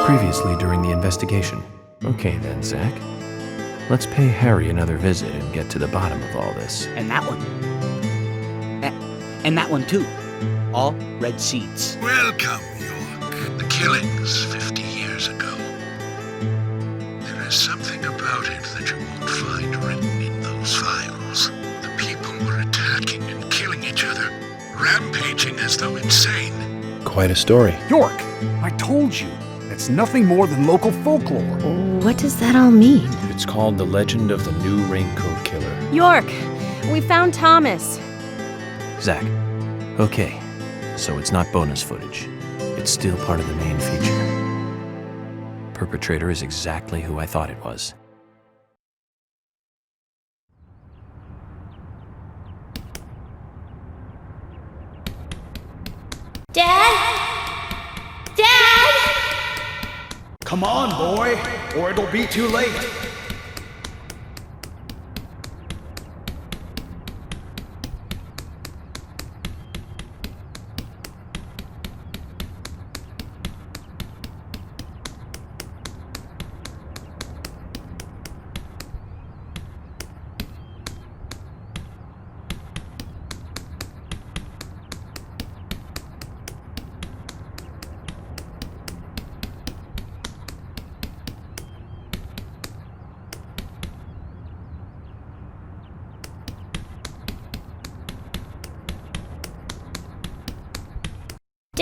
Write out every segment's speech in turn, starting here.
Previously during the investigation. Okay then, Zach. Let's pay Harry another visit and get to the bottom of all this. And that one. And that one too. All red seeds. Welcome, York. The killings 50 years ago. There is something about it that you won't find written in those files. The people were attacking and killing each other, rampaging as though insane. Quite a story. York, I told you, it's nothing more than local folklore. What does that all mean? It's called The Legend of the New Raincoat Killer. York, we found Thomas. Zach. Okay, so it's not bonus footage. It's still part of the main feature. Perpetrator is exactly who I thought it was. Dad? Dad? Come on, boy, or it'll be too late.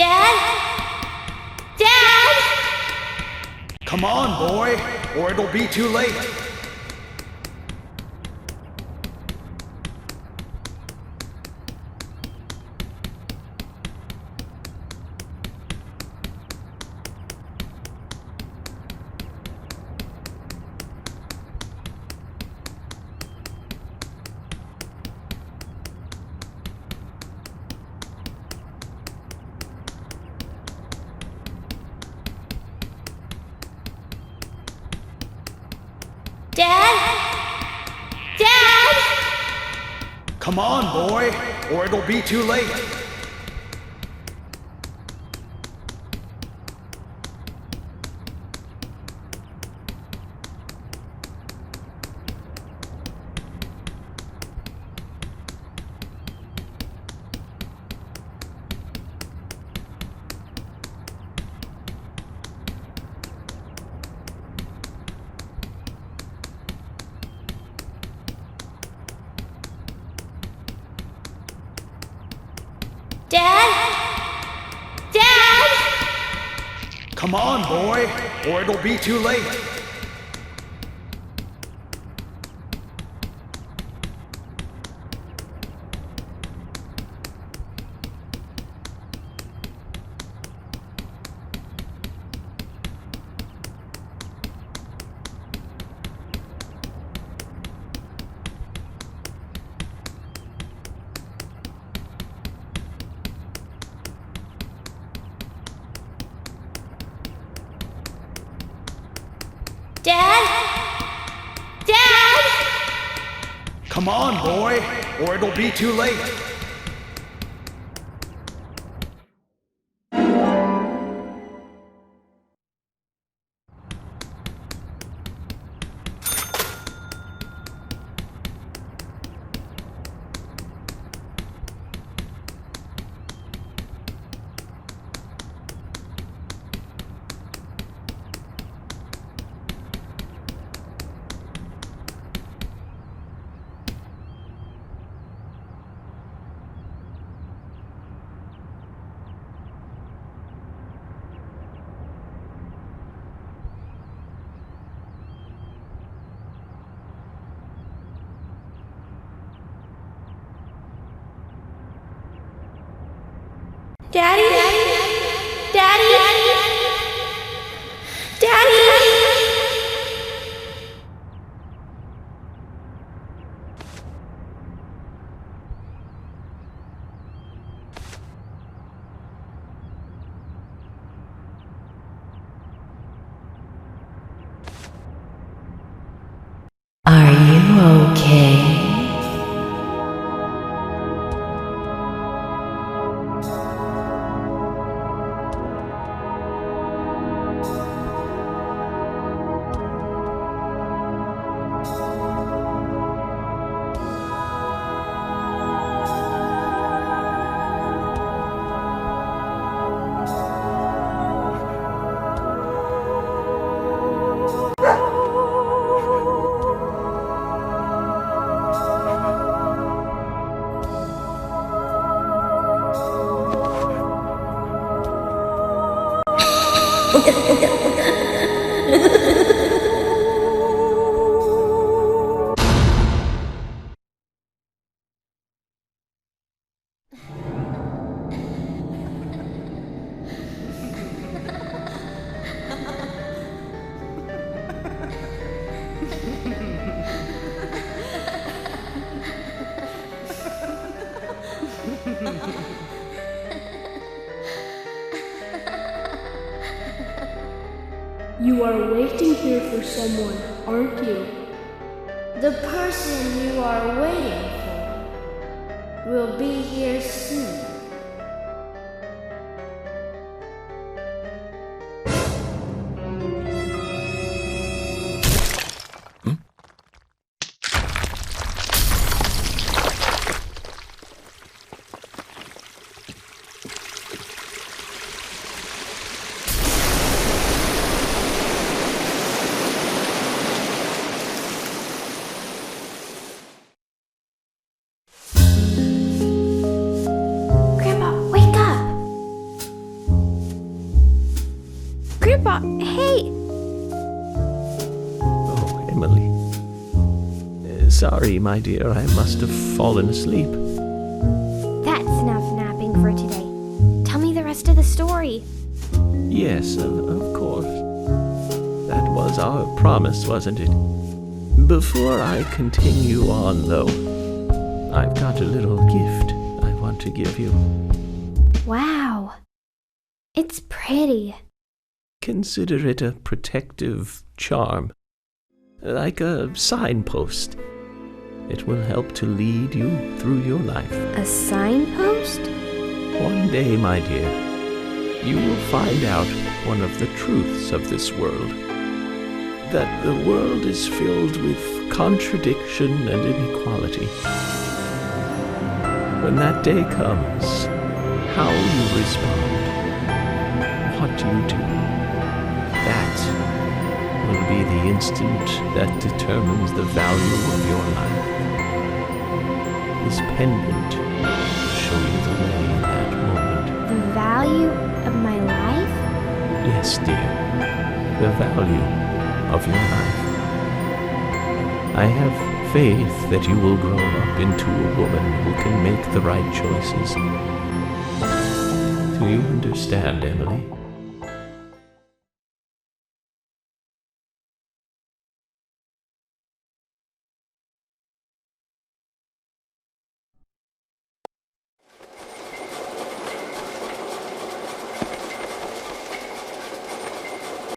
Dad? Dad? Come on, boy, or it'll be too late. Dad? Dad? Come on, boy, or it'll be too late. Dad? Dad? Come on, boy, or it'll be too late. Dad? Dad? Come on, boy, or it'll be too late. Daddy? Daddy? Daddy? Are you okay? You are waiting here for someone, aren't you? The person you are waiting for will be here soon. Grandpa, hey! Oh, Emily. Sorry, my dear, I must have fallen asleep. That's enough napping for today. Tell me the rest of the story. Yes, of course. That was our promise, wasn't it? Before I continue on, though, I've got a little gift I want to give you. Wow. It's pretty. Consider it a protective charm, like a signpost. It will help to lead you through your life. A signpost? One day, my dear, you will find out one of the truths of this world. That the world is filled with contradiction and inequality. When that day comes, how you respond, what you do, that will be the instant that determines the value of your life. This pendant will show you the way in that moment. The value of my life? Yes, dear, the value of your life. I have faith that you will grow up into a woman who can make the right choices. Do you understand, Emily?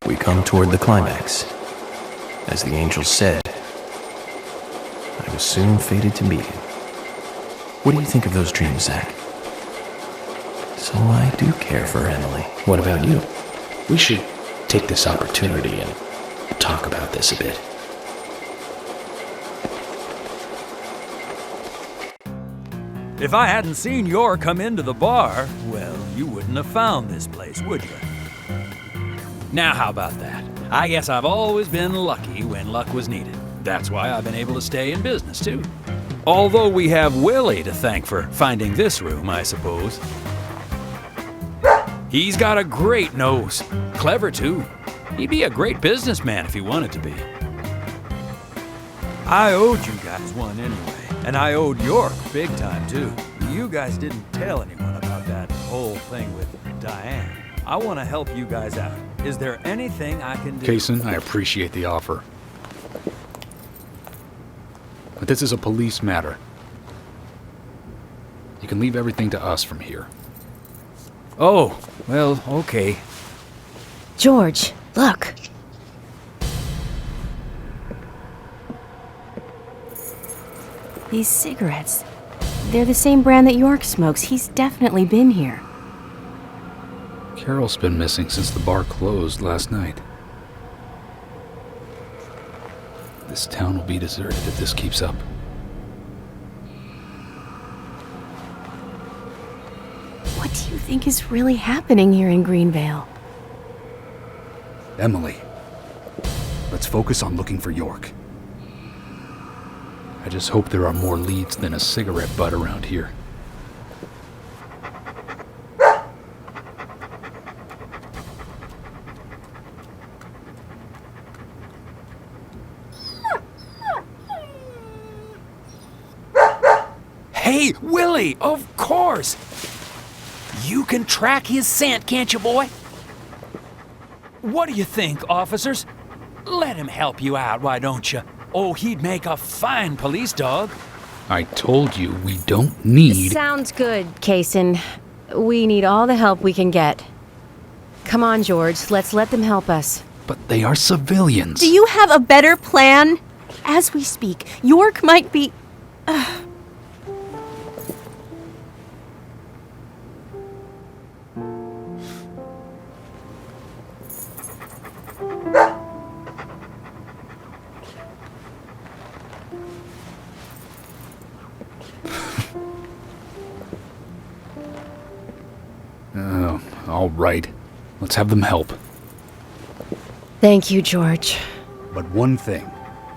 We come toward the climax. As the angel said, I was soon fated to meet him. What do you think of those dreams, Zach? So I do care for Emily. What about you? We should take this opportunity and talk about this a bit. If I hadn't seen Yor come into the bar, well, you wouldn't have found this place, would you? Now how about that? I guess I've always been lucky when luck was needed. That's why I've been able to stay in business, too. Although we have Willie to thank for finding this room, I suppose. He's got a great nose. Clever, too. He'd be a great businessman if he wanted to be. I owed you guys one anyway, and I owed York big time, too. You guys didn't tell anyone about that whole thing with Diane. I want to help you guys out. Is there anything I can do? Kaysen, I appreciate the offer. But this is a police matter. You can leave everything to us from here. Oh, well, okay. George, look. These cigarettes. They're the same brand that York smokes. He's definitely been here. Carol's been missing since the bar closed last night. This town will be deserted if this keeps up. What do you think is really happening here in Greenvale? Emily, let's focus on looking for York. I just hope there are more leads than a cigarette butt around here. Hey, Willie, of course! You can track his scent, can't you, boy? What do you think, officers? Let him help you out, why don't you? Oh, he'd make a fine police dog. I told you we don't need... Sounds good, Kaysen. We need all the help we can get. Come on, George, let's let them help us. But they are civilians. Do you have a better plan? As we speak, York might be... All right. Let's have them help. Thank you, George. But one thing,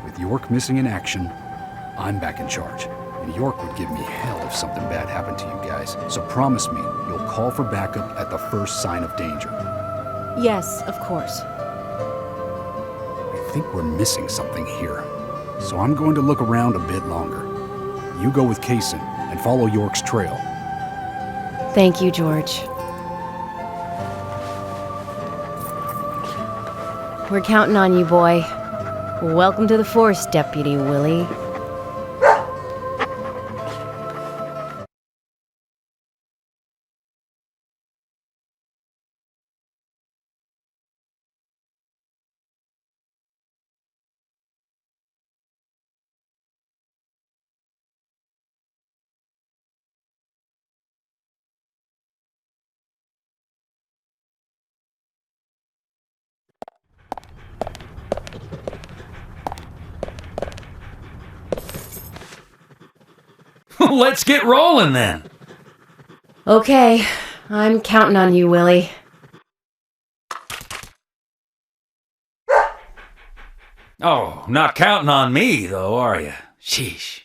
with York missing in action, I'm back in charge. And York would give me hell if something bad happened to you guys. So promise me you'll call for backup at the first sign of danger. Yes, of course. I think we're missing something here. So I'm going to look around a bit longer. You go with Kaysen and follow York's trail. Thank you, George. We're counting on you, boy. Welcome to the force, Deputy Willie. Let's get rolling then. Okay, I'm counting on you, Willie. Oh, not counting on me, though, are you? Sheesh.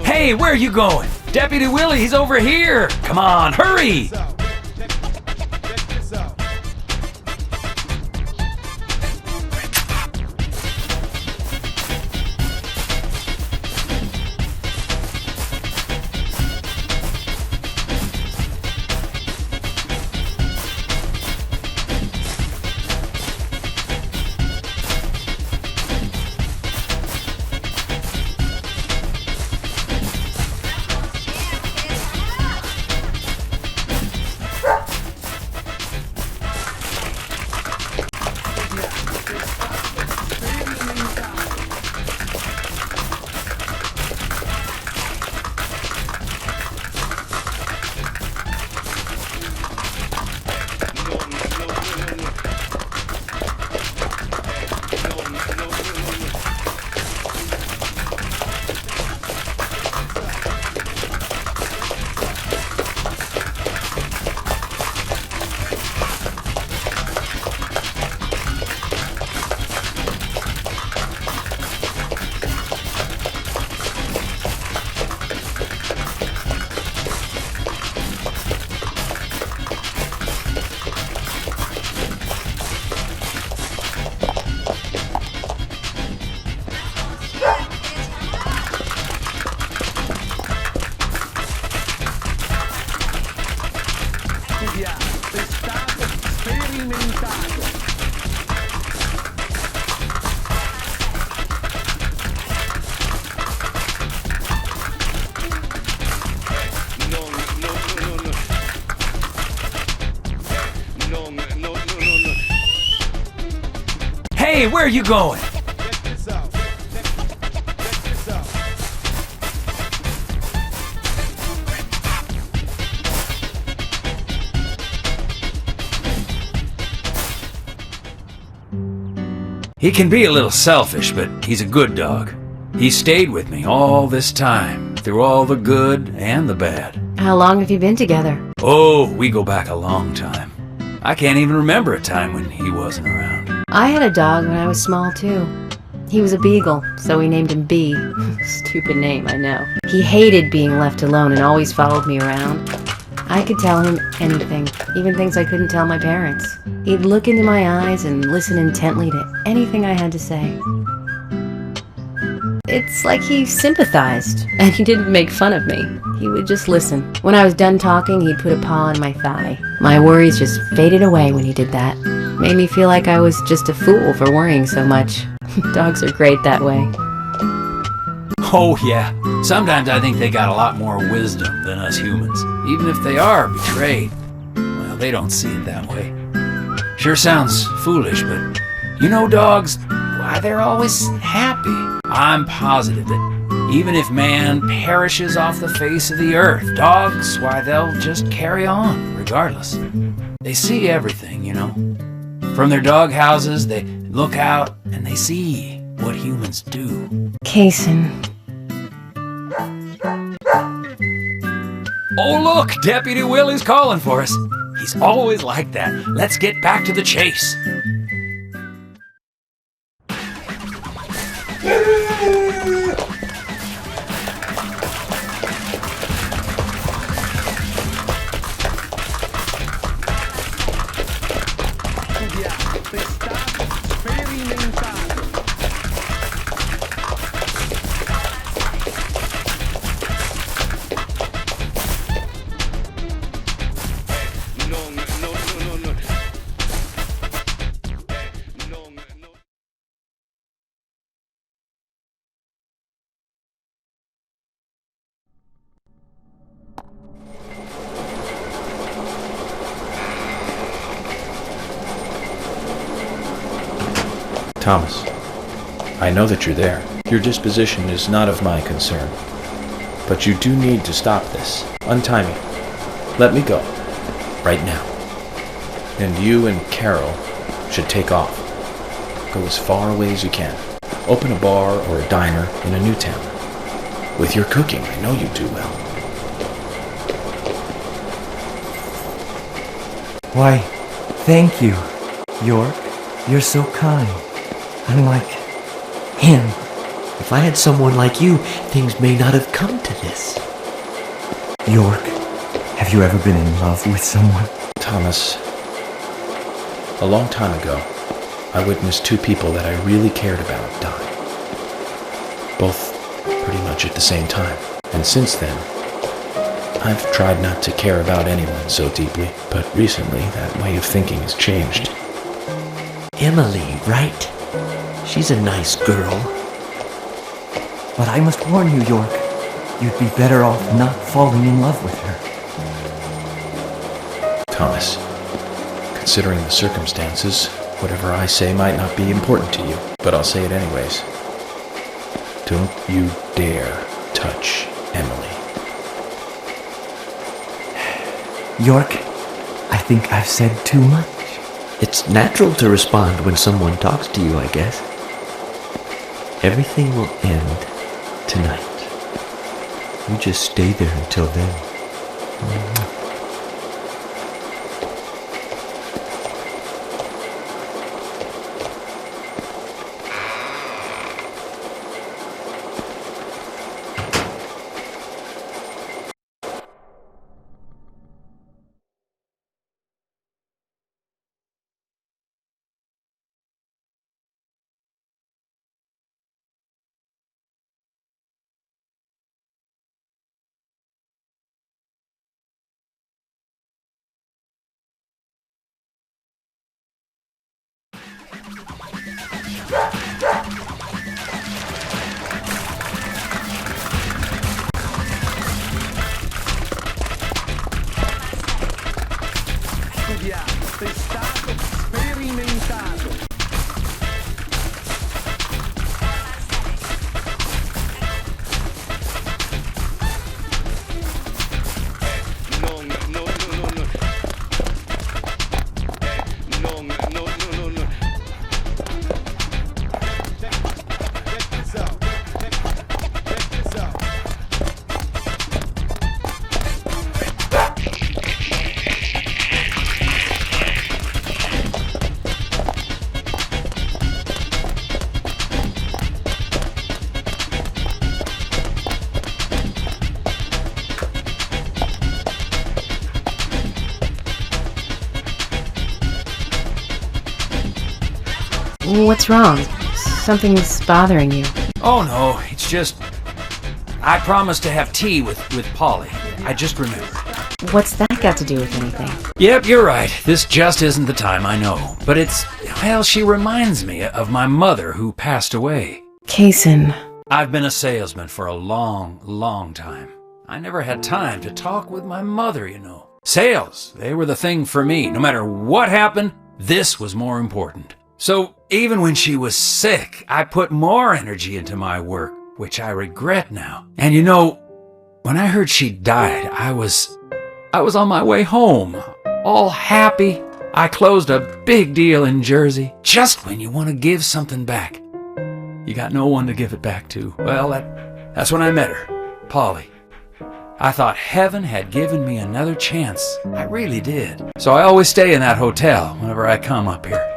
Hey, where are you going? Deputy Willie, he's over here! Come on, hurry! Hey, where are you going? He can be a little selfish, but he's a good dog. He stayed with me all this time, through all the good and the bad. How long have you been together? Oh, we go back a long time. I can't even remember a time when he wasn't around. I had a dog when I was small, too. He was a beagle, so we named him B. Stupid name, I know. He hated being left alone and always followed me around. I could tell him anything, even things I couldn't tell my parents. He'd look into my eyes and listen intently to anything I had to say. It's like he sympathized, and he didn't make fun of me. He would just listen. When I was done talking, he'd put a paw on my thigh. My worries just faded away when he did that. Made me feel like I was just a fool for worrying so much. Dogs are great that way. Oh yeah, sometimes I think they got a lot more wisdom than us humans. Even if they are betrayed, well, they don't see it that way. Sure sounds foolish, but you know dogs, why they're always happy. I'm positive that even if man perishes off the face of the earth, dogs, why, they'll just carry on, regardless. They see everything, you know. From their dog houses, they look out and they see what humans do. Kason. Oh look, Deputy Willie's calling for us. He's always like that. Let's get back to the chase. Thomas, I know that you're there. Your disposition is not of my concern. But you do need to stop this. Untie me. Let me go. Right now. And you and Carol should take off. Go as far away as you can. Open a bar or a diner in a new town. With your cooking, I know you do well. Why, thank you, York. You're so kind. Unlike him. If I had someone like you, things may not have come to this. York, have you ever been in love with someone? Thomas, a long time ago, I witnessed two people that I really cared about die. Both pretty much at the same time. And since then, I've tried not to care about anyone so deeply, but recently that way of thinking has changed. Emily, right? She's a nice girl. But I must warn you, York, you'd be better off not falling in love with her. Thomas, considering the circumstances, whatever I say might not be important to you, but I'll say it anyways. Don't you dare touch Emily. York, I think I've said too much. It's natural to respond when someone talks to you, I guess. Everything will end tonight. You just stay there until then. What's wrong? Something's bothering you. Oh no, it's just... I promised to have tea with Polly. I just remembered. What's that got to do with anything? Yep, you're right. This just isn't the time, I know. But it's... well, she reminds me of my mother who passed away. Kaysen. I've been a salesman for a long time. I never had time to talk with my mother, you know. Sales, they were the thing for me. No matter what happened, this was more important. So even when she was sick, I put more energy into my work, which I regret now. And you know, when I heard she died, I was on my way home, all happy. I closed a big deal in Jersey. Just when you want to give something back, you got no one to give it back to. Well, that's when I met her, Polly. I thought heaven had given me another chance. I really did. So I always stay in that hotel whenever I come up here.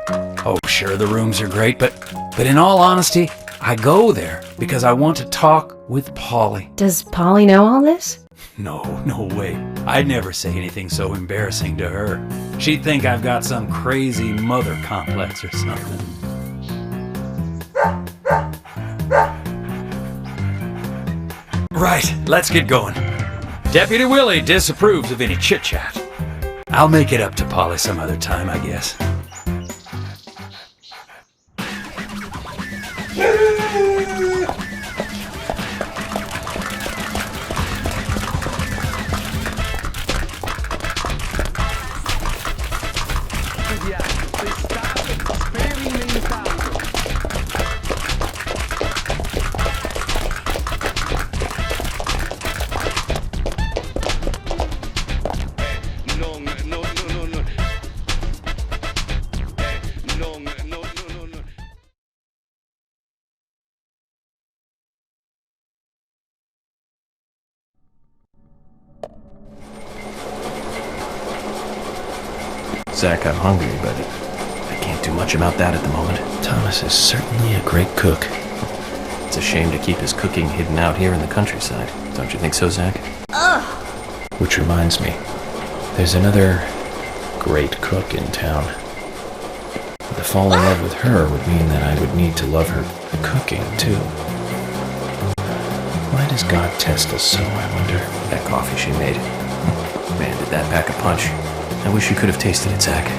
Oh, sure, the rooms are great, but in all honesty, I go there because I want to talk with Polly. Does Polly know all this? No way. I'd never say anything so embarrassing to her. She'd think I've got some crazy mother complex or something. Right, let's get going. Deputy Willie disapproves of any chit-chat. I'll make it up to Polly some other time, I guess. Zach, I'm hungry, but I can't do much about that at the moment. Thomas is certainly a great cook. It's a shame to keep his cooking hidden out here in the countryside. Don't you think so, Zach? Which reminds me, there's another great cook in town. But to fall in love with her would mean that I would need to love her cooking, too. Why does God test us so, I wonder? That coffee she made. Man, did that pack a punch. I wish you could have tasted it, Zach.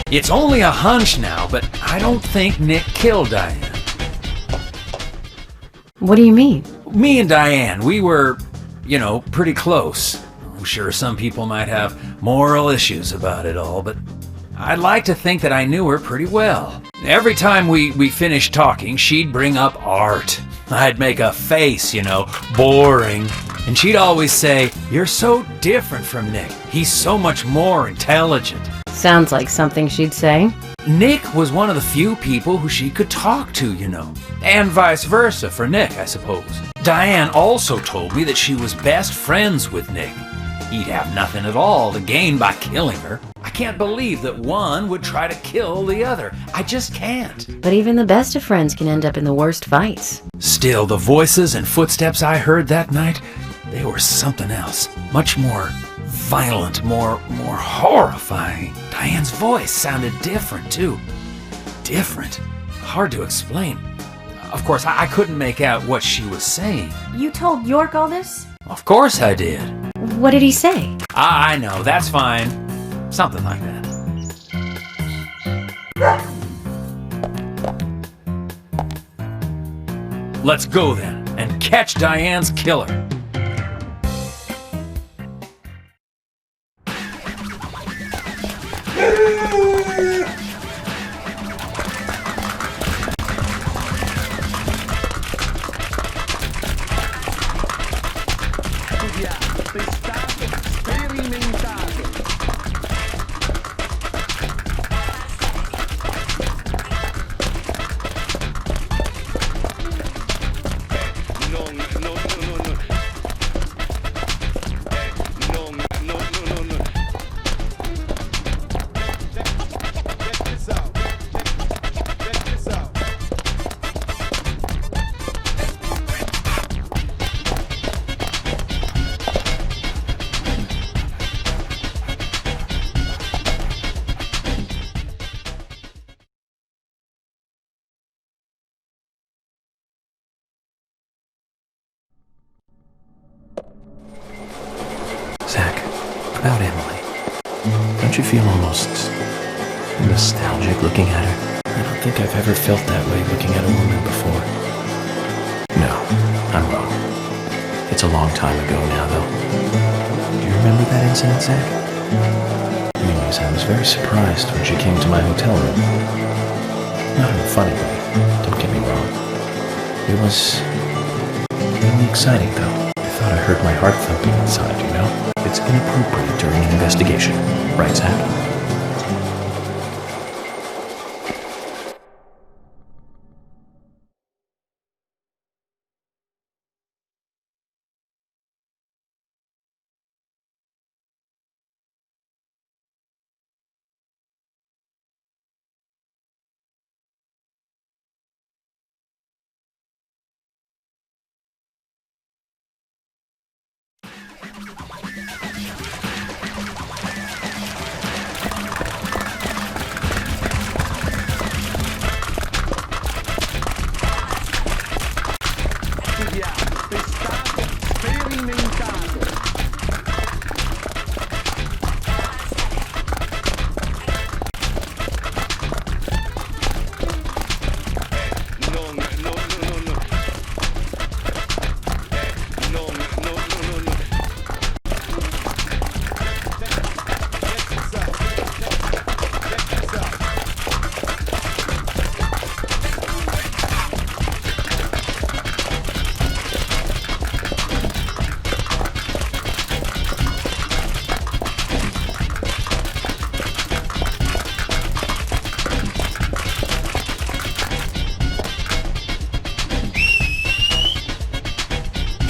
It's only a hunch now, but I don't think Nick killed Diane. What do you mean? Me and Diane, we were, pretty close. I'm sure some people might have moral issues about it all, but I'd like to think that I knew her pretty well. Every time we finished talking, she'd bring up art. I'd make a face, boring. And she'd always say, "You're so different from Nick. He's so much more intelligent." Sounds like something she'd say. Nick was one of the few people who she could talk to, And vice versa for Nick, I suppose. Diane also told me that she was best friends with Nick. He'd have nothing at all to gain by killing her. I can't believe that one would try to kill the other. I just can't. But even the best of friends can end up in the worst fights. Still, the voices and footsteps I heard that night, they were something else. Much more violent, more horrifying. Diane's voice sounded different, too. Different. Hard to explain. Of course, I couldn't make out what she was saying. You told York all this? Of course I did. What did he say? I know, that's fine. Something like that. Let's go then, and catch Diane's killer. Zach, about Emily. Don't you feel almost nostalgic looking at her? I don't think I've ever felt that way looking at a woman before. No, I'm wrong. It's a long time ago now, though. Do you remember that incident, Zach? Anyways, I was very surprised when she came to my hotel room. Not in a funny way, don't get me wrong. It was really exciting, though. I thought I heard my heart thumping inside, you know? It's inappropriate during an investigation, right, Zach?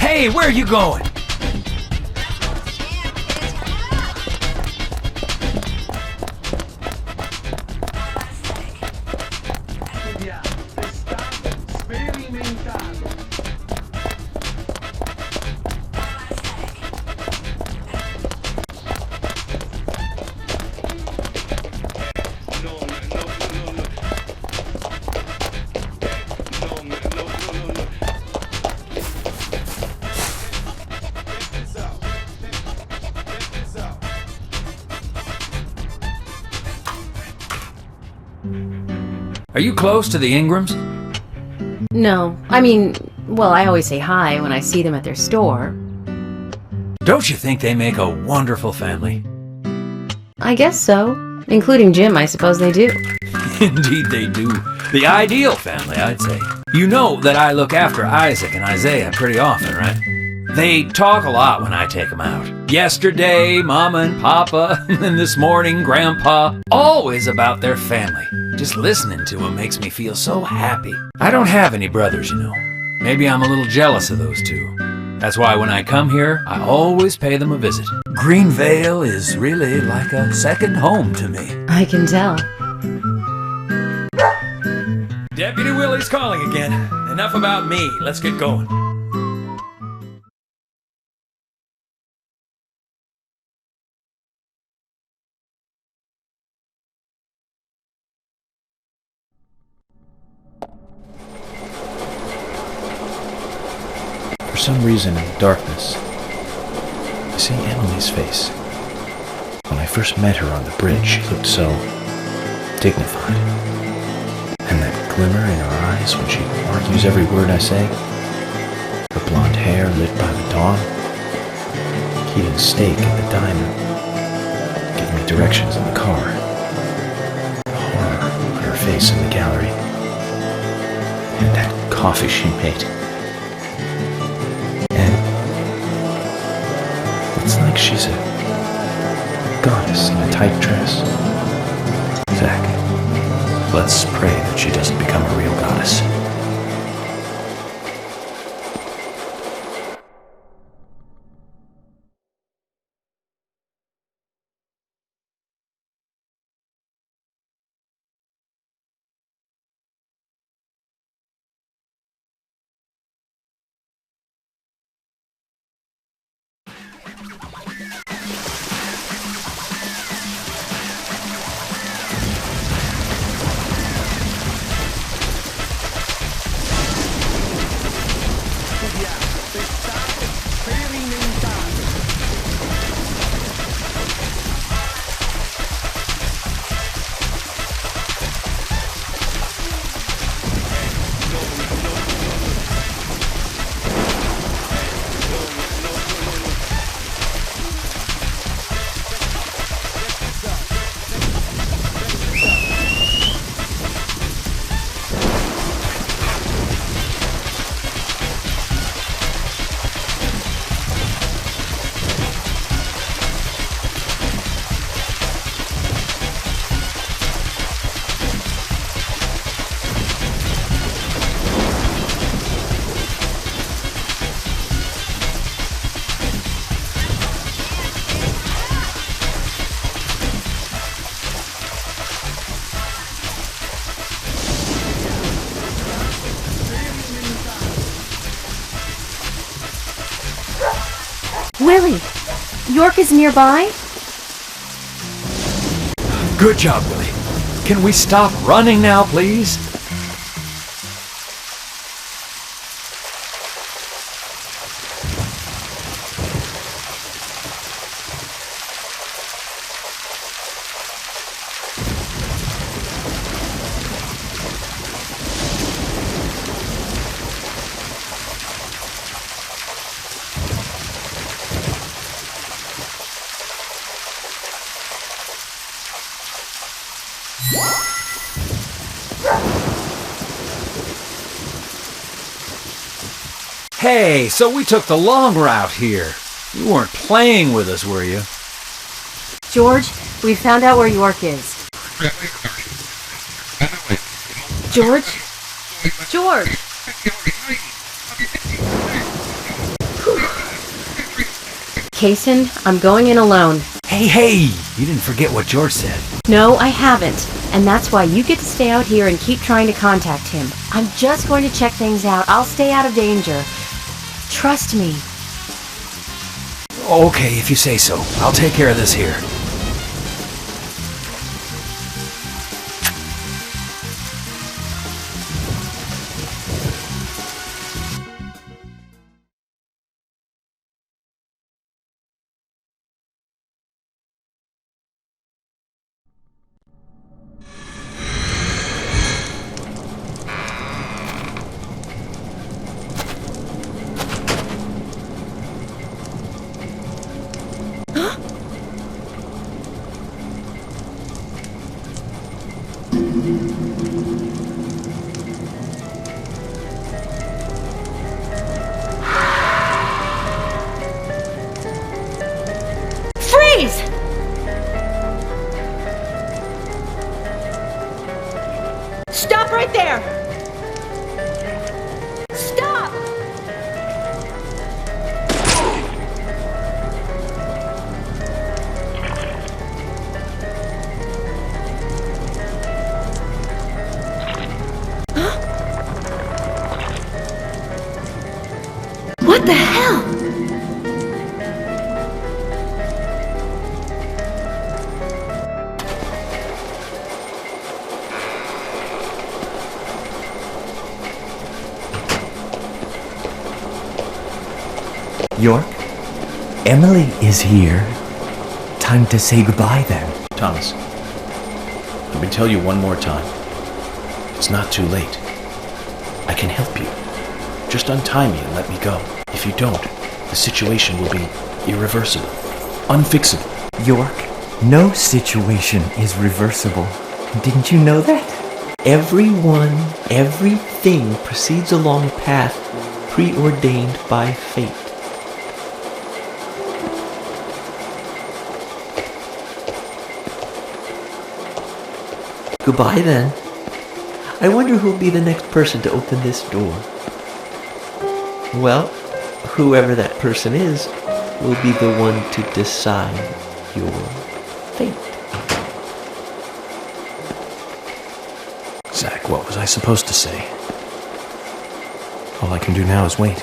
Hey, where are you going? Are you close to the Ingrams? No. I mean, well, I always say hi when I see them at their store. Don't you think they make a wonderful family? I guess so. Including Jim, I suppose they do. Indeed they do. The ideal family, I'd say. You know that I look after Isaac and Isaiah pretty often, right? They talk a lot when I take them out. Yesterday, Mama and Papa, and this morning, Grandpa. Always about their family. Just listening to them makes me feel so happy. I don't have any brothers, you know. Maybe I'm a little jealous of those two. That's why when I come here, I always pay them a visit. Greenvale is really like a second home to me. I can tell. Deputy Willie's calling again. Enough about me. Let's get going. some reason in the darkness, I see Emily's face. When I first met her on the bridge, she looked so dignified. And that glimmer in her eyes when she argues every word I say. Her blonde hair lit by the dawn. Heating steak at the diner. Giving me directions in the car. The horror on her face in the gallery. And that coffee she made. And it's like she's a goddess in a tight dress. Zach, let's pray that she doesn't become a real goddess. Willie! York is nearby? Good job, Willie. Can we stop running now, please? Hey, so we took the long route here. You weren't playing with us, were you? George, we found out where York is. George? George! Kaysen, I'm going in alone. Hey, you didn't forget what George said. No, I haven't. And that's why you get to stay out here and keep trying to contact him. I'm just going to check things out. I'll stay out of danger. Trust me. Okay, if you say so. I'll take care of this here. Freeze! Stop right there! Stop! What the hell? York, Emily is here. Time to say goodbye then. Thomas, let me tell you one more time. It's not too late. I can help you. Just untie me and let me go. If you don't, the situation will be irreversible, unfixable. York, no situation is reversible. Didn't you know that? Everyone, everything proceeds along a path preordained by fate. Goodbye then. I wonder who'll be the next person to open this door. Well, whoever that person is will be the one to decide your fate. Zach, what was I supposed to say? All I can do now is wait.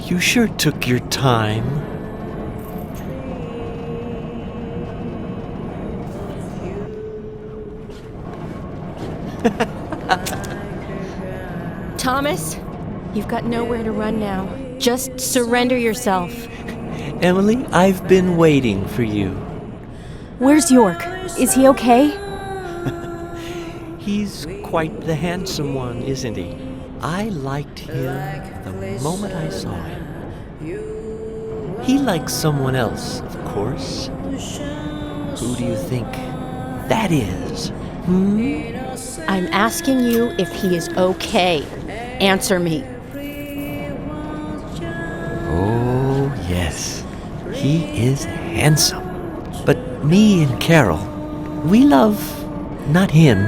You sure took your time. Thomas, you've got nowhere to run now. Just surrender yourself. Emily, I've been waiting for you. Where's York? Is he okay? He's quite the handsome one, isn't he? I liked him the moment I saw him. He likes someone else, of course. Who do you think that is? I'm asking you if he is okay. Answer me. Oh, yes. He is handsome. But me and Carol, we love not him,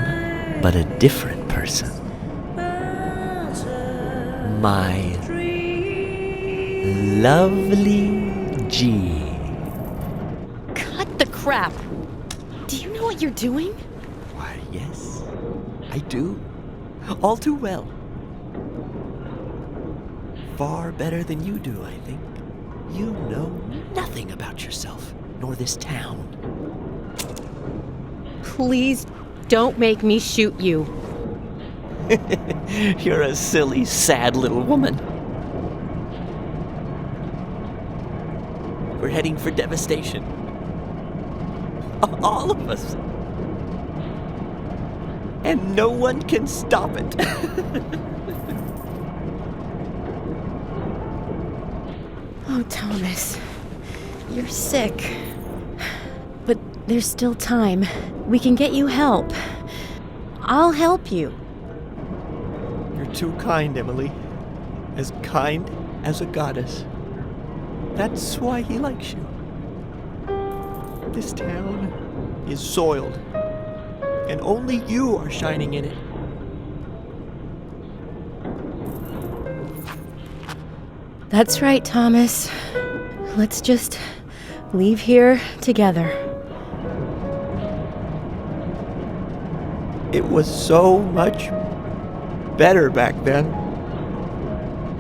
but a different person. My Lovely G. Cut the crap. Do you know what you're doing? Why, yes, I do. All too well. Far better than you do, I think. You know nothing about yourself, nor this town. Please don't make me shoot you. You're a silly, sad little woman. We're heading for devastation. All of us. And no one can stop it. Oh, Thomas. You're sick. But there's still time. We can get you help. I'll help you. You're too kind, Emily. As kind as a goddess. That's why he likes you. This town is soiled, and only you are shining in it. That's right, Thomas. Let's just leave here together. It was so much better back then.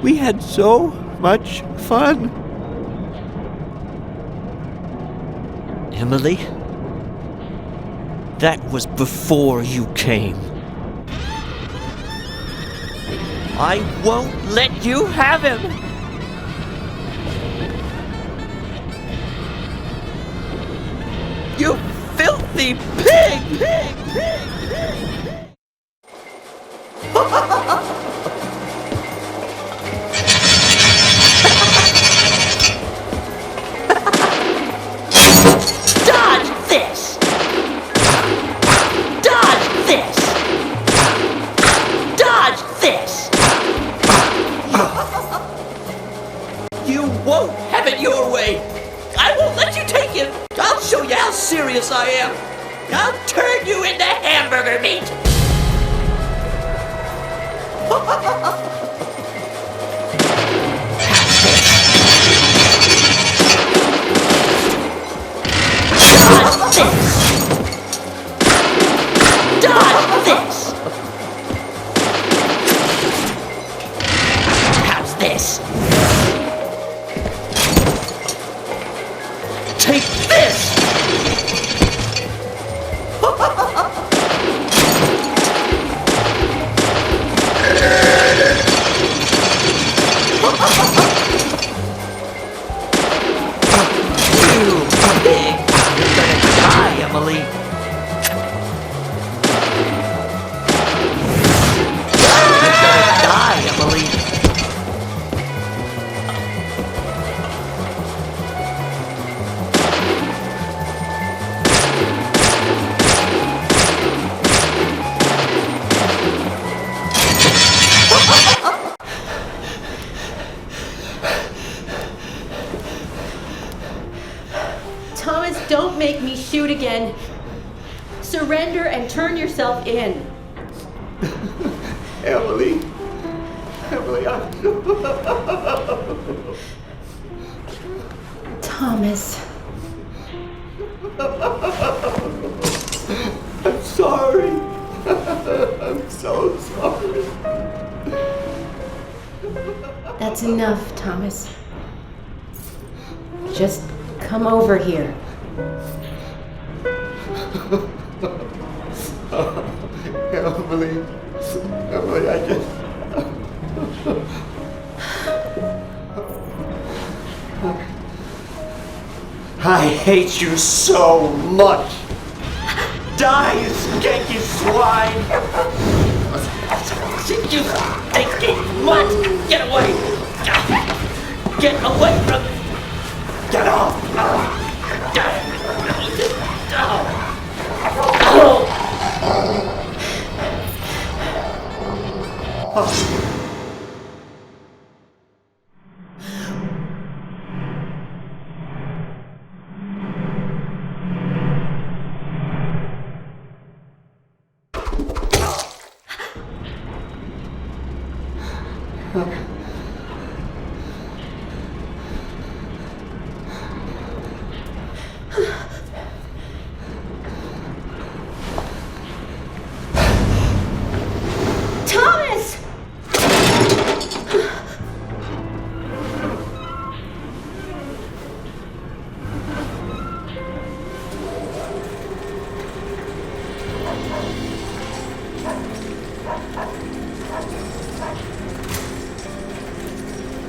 We had so much fun. Emily, that was before you came. I won't let you have him! You filthy pig! Dodge this! Dodge this! Dodge this! You won't have it your way! I won't let you take it! I'll show you how serious I am! I'll turn you into hamburger meat! Dodge this! Dodge this! How's this? Take this! You pig! You're gonna die, Emily! You're gonna die, Emily! Thomas, don't make me shoot again. Surrender and turn yourself in. Emily, Thomas. I'm sorry. I'm so sorry. That's enough, Thomas. Just come over here. Emily, I just... I hate you so much. Die, you skanky swine. You stinky mutt. Get away. Get away from me. Get off.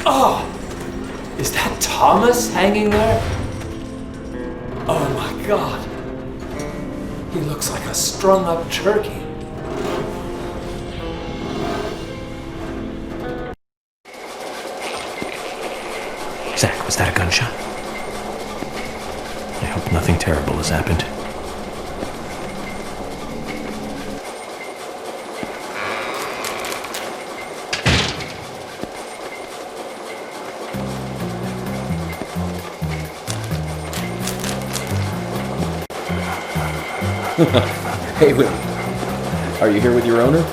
Oh! Is that Thomas hanging there? Oh my god. He looks like a strung-up turkey. Zach, was that a gunshot? I hope nothing terrible has happened. Hey, wait. Are you here with your owner?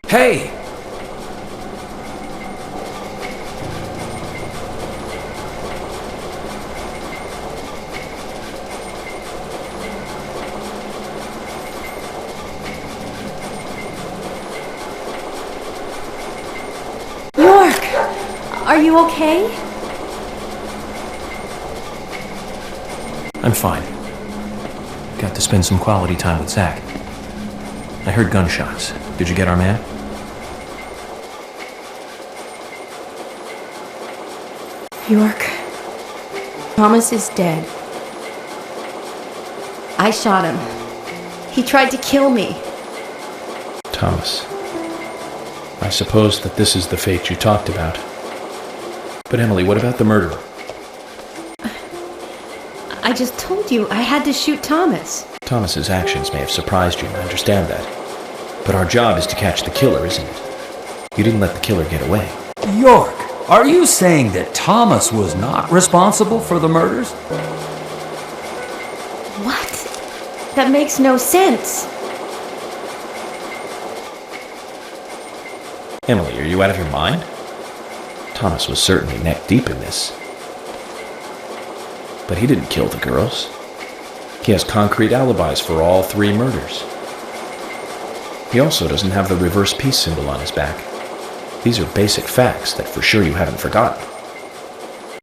Hey! York! Are you okay? I'm fine. Got to spend some quality time with Zach. I heard gunshots. Did you get our man? York. Thomas is dead. I shot him. He tried to kill me. Thomas. I suppose that this is the fate you talked about. But Emily, what about the murderer? I just told you I had to shoot Thomas. Thomas's actions may have surprised you, I understand that. But our job is to catch the killer, isn't it? You didn't let the killer get away. York, are you saying that Thomas was not responsible for the murders? What? That makes no sense. Emily, are you out of your mind? Thomas was certainly neck deep in this. But he didn't kill the girls. He has concrete alibis for all 3 murders. He also doesn't have the reverse peace symbol on his back. These are basic facts that for sure you haven't forgotten.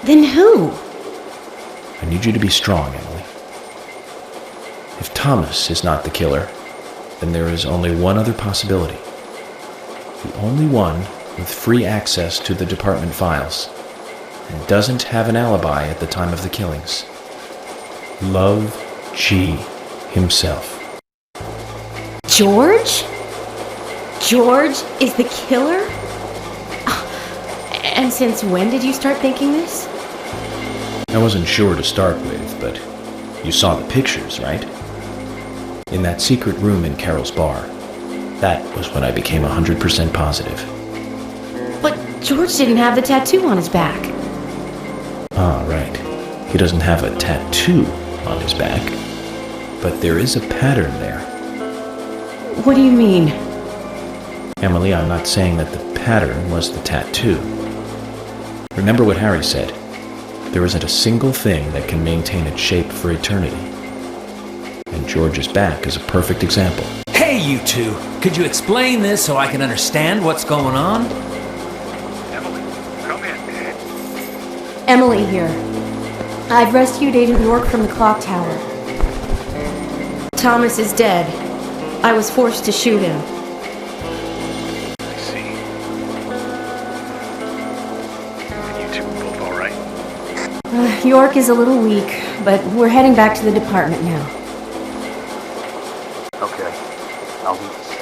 Then who? I need you to be strong, Emily. If Thomas is not the killer, then there is only one other possibility. The only one with free access to the department files, and doesn't have an alibi at the time of the killings. Love G himself. George? George is the killer? And since when did you start thinking this? I wasn't sure to start with, but you saw the pictures, right? In that secret room in Carol's bar. That was when I became 100% positive. But George didn't have the tattoo on his back. Ah, right. He doesn't have a tattoo on his back. But there is a pattern there. What do you mean? Emily, I'm not saying that the pattern was the tattoo. Remember what Harry said. There isn't a single thing that can maintain its shape for eternity. And George's back is a perfect example. Hey, you two! Could you explain this so I can understand what's going on? Emily, come in. Emily here. I've rescued Agent York from the clock tower. Thomas is dead. I was forced to shoot him. I see. And you two are both all right? York is a little weak, but we're heading back to the department now. Okay. I'll do the same.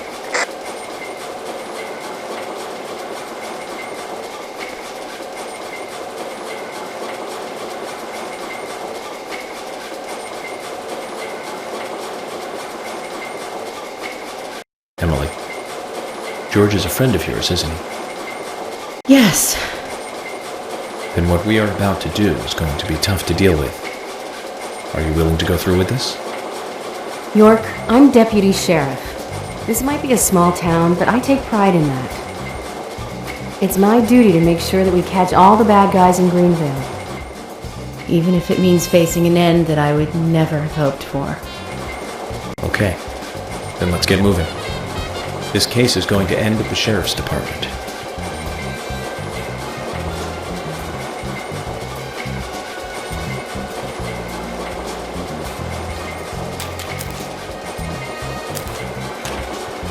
George is a friend of yours, isn't he? Yes. Then what we are about to do is going to be tough to deal with. Are you willing to go through with this? York, I'm deputy sheriff. This might be a small town, but I take pride in that. It's my duty to make sure that we catch all the bad guys in Greenville. Even if it means facing an end that I would never have hoped for. Okay. Then let's get moving. This case is going to end at the sheriff's department.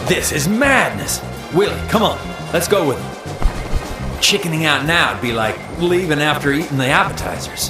This is madness! Willie, come on, let's go with him. Chickening out now would be like leaving after eating the appetizers.